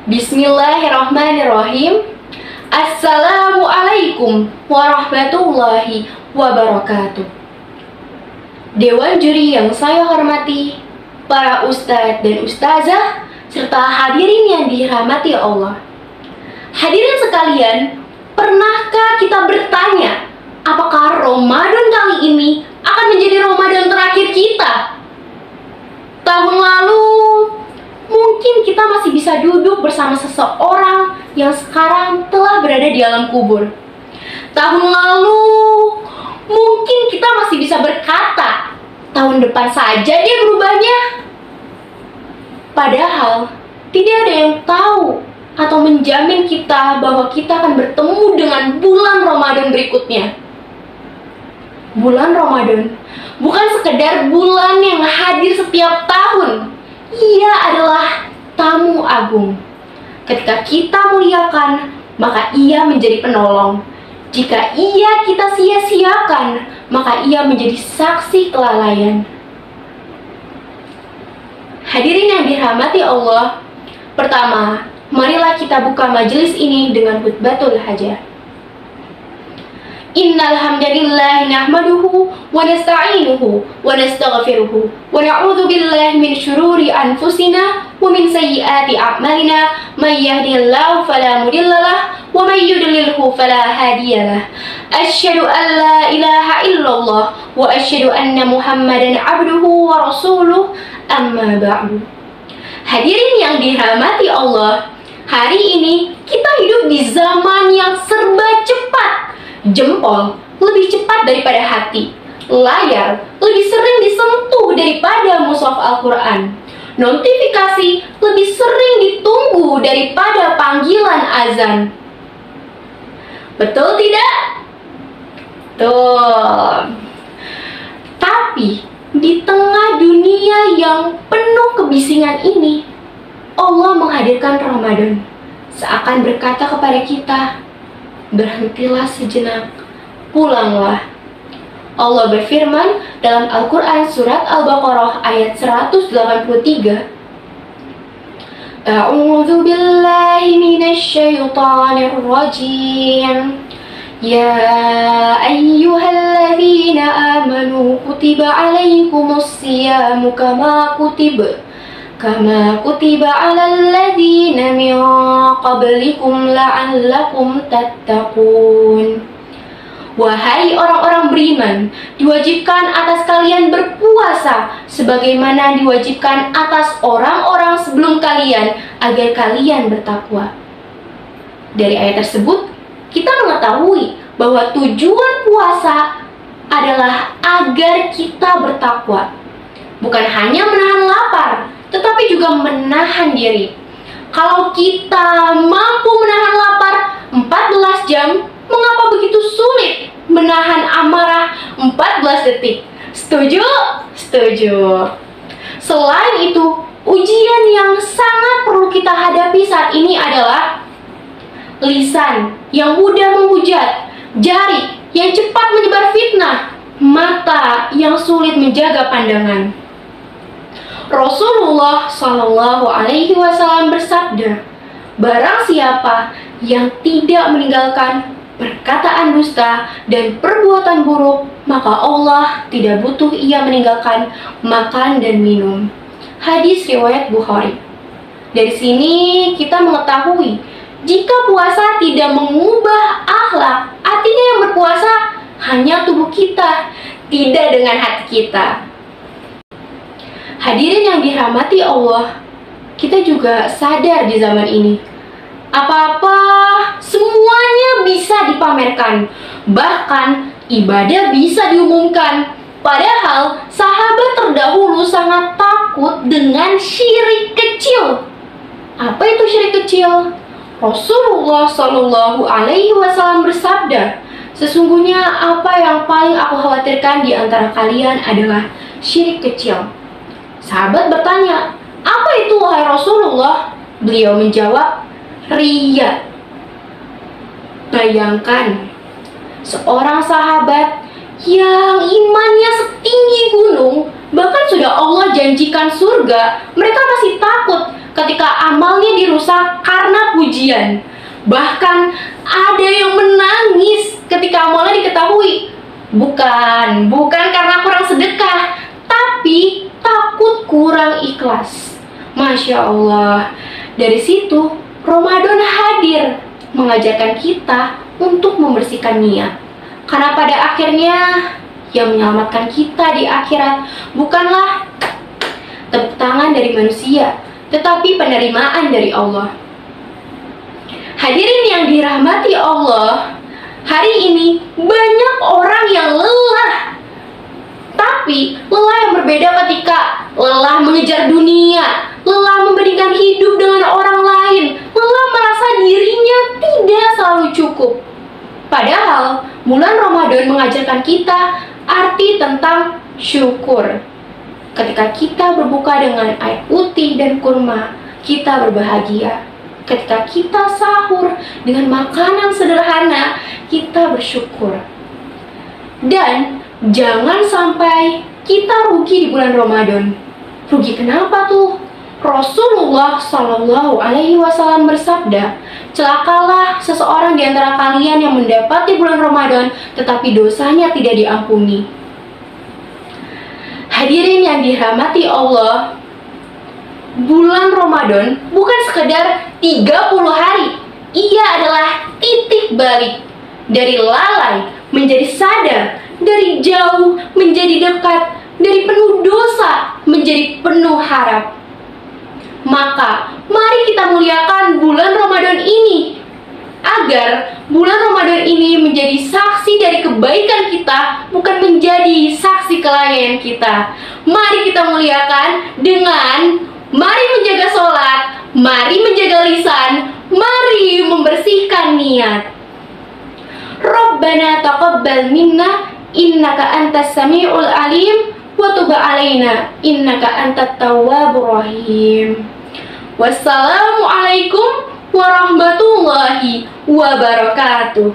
Bismillahirrahmanirrahim. Assalamualaikum warahmatullahi wabarakatuh. Dewan juri yang saya hormati, para ustadz dan ustazah, serta hadirin yang dirahmati Allah. Hadirin sekalian, pernahkah kita bertanya, apakah Ramadan kali ini akan menjadi Ramadan terakhir kita? Tahun lalu, mungkin kita masih bisa duduk bersama seseorang yang sekarang telah berada di alam kubur. Tahun lalu, mungkin kita masih bisa berkata, tahun depan saja dia berubahnya. Padahal, tidak ada yang tahu atau menjamin kita bahwa kita akan bertemu dengan bulan Ramadan berikutnya. Bulan Ramadan bukan sekedar bulan yang hadir setiap tahun. Ia adalah tamu agung. Ketika kita muliakan, maka ia menjadi penolong. Jika ia kita sia-siakan, maka ia menjadi saksi kelalaian. Hadirin yang dirahmati Allah, pertama, marilah kita buka majelis ini dengan khutbatul hajah. Innal hamdalillah nahmaduhu wa nasta'inuhu wa nastaghfiruhu wa na'udzu billahi min syururi anfusina wa min sayyiati a'malina may yahdihillahu fala mudhillalah wa may yudlilhu fala hadiyalah. Asyhadu an la ilaha illallah wa asyhadu anna Muhammadan abduhu wa rasuluh, amma ba'du. Hadirin yang dirahmati Allah, hari ini kita hidup di zaman yang serba cepat. Jempol lebih cepat daripada hati. Layar lebih sering disentuh daripada mushaf Al-Quran. Notifikasi lebih sering ditunggu daripada panggilan azan. Betul tidak? Tuh. Tapi di tengah dunia yang penuh kebisingan ini, Allah menghadirkan Ramadan, seakan berkata kepada kita, berhentilah sejenak, pulanglah. Allah berfirman dalam Al-Quran surat Al-Baqarah ayat 183. A'udzu billahi minasy syaithanir rajim. Ya ayyuhalladzina amanu kutiba alaikumus siyamu kama kutiba alal ladzina min qablikum la'allakum tattaqun. Wahai orang-orang beriman, diwajibkan atas kalian berpuasa sebagaimana diwajibkan atas orang-orang sebelum kalian agar kalian bertakwa. Dari ayat tersebut, kita mengetahui bahwa tujuan puasa adalah agar kita bertakwa. Bukan hanya menahan lapar, tetapi juga menahan diri. Kalau kita mampu menahan lapar 14 jam, mengapa begitu sulit menahan amarah 14 detik? Setuju? Setuju. Selain itu, ujian yang sangat perlu kita hadapi saat ini adalah lisan yang mudah menghujat, jari yang cepat menyebar fitnah, mata yang sulit menjaga pandangan. Rasulullah Shallallahu Alaihi Wasallam bersabda, barang siapa yang tidak meninggalkan perkataan dusta dan perbuatan buruk, maka Allah tidak butuh ia meninggalkan makan dan minum. Hadis riwayat Bukhari. Dari sini kita mengetahui, jika puasa tidak mengubah akhlak, artinya yang berpuasa hanya tubuh kita, tidak dengan hati kita. Hadirin yang dirahmati Allah, kita juga sadar di zaman ini, apa-apa semuanya bisa dipamerkan, bahkan ibadah bisa diumumkan. Padahal sahabat terdahulu sangat takut dengan syirik kecil. Apa itu syirik kecil? Rasulullah Shallallahu Alaihi Wasallam bersabda, sesungguhnya apa yang paling aku khawatirkan di antara kalian adalah syirik kecil. Sahabat bertanya, apa itu wahai Rasulullah? Beliau menjawab, riya. Bayangkan, seorang sahabat yang imannya setinggi gunung, bahkan sudah Allah janjikan surga, mereka masih takut ketika amalnya dirusak karena pujian. Bahkan ada yang menangis ketika amalnya diketahui. Bukan karena kurang sedekah, tapi takut kurang ikhlas. Masya Allah. Dari situ Ramadan hadir mengajarkan kita untuk membersihkan niat. Karena pada akhirnya yang menyelamatkan kita di akhirat bukanlah tepuk tangan dari manusia, tetapi penerimaan dari Allah. Hadirin yang dirahmati Allah, hari ini banyak orang yang lelah. Tapi lelah yang berbeda ketika lelah mengejar dunia, lelah membandingkan hidup dengan orang lain, lelah merasa dirinya tidak selalu cukup. Padahal bulan Ramadan mengajarkan kita arti tentang syukur. Ketika kita berbuka dengan air putih dan kurma, kita berbahagia. Ketika kita sahur dengan makanan sederhana, kita bersyukur. Dan jangan sampai kita rugi di bulan Ramadan. Rugi kenapa tuh? Rasulullah Shallallahu Alaihi Wasallam bersabda, celakalah seseorang di antara kalian yang mendapati bulan Ramadan, tetapi dosanya tidak diampuni. Hadirin yang dirahmati Allah, bulan Ramadan bukan sekedar 30 hari. Ia adalah titik balik dari lalai menjadi sadar, dari jauh menjadi dekat, dari penuh dosa menjadi penuh harap. Maka mari kita muliakan bulan Ramadan ini, agar bulan Ramadan ini menjadi saksi dari kebaikan kita, bukan menjadi saksi kelalaian kita. Mari kita muliakan dengan mari menjaga sholat, mari menjaga lisan, mari membersihkan niat. Rabbana taqabbal minna innaka antas sami'ul alim wa tub alaina innaka antat tawwabur rahim. Wassalamualaikum warahmatullahi wabarakatuh.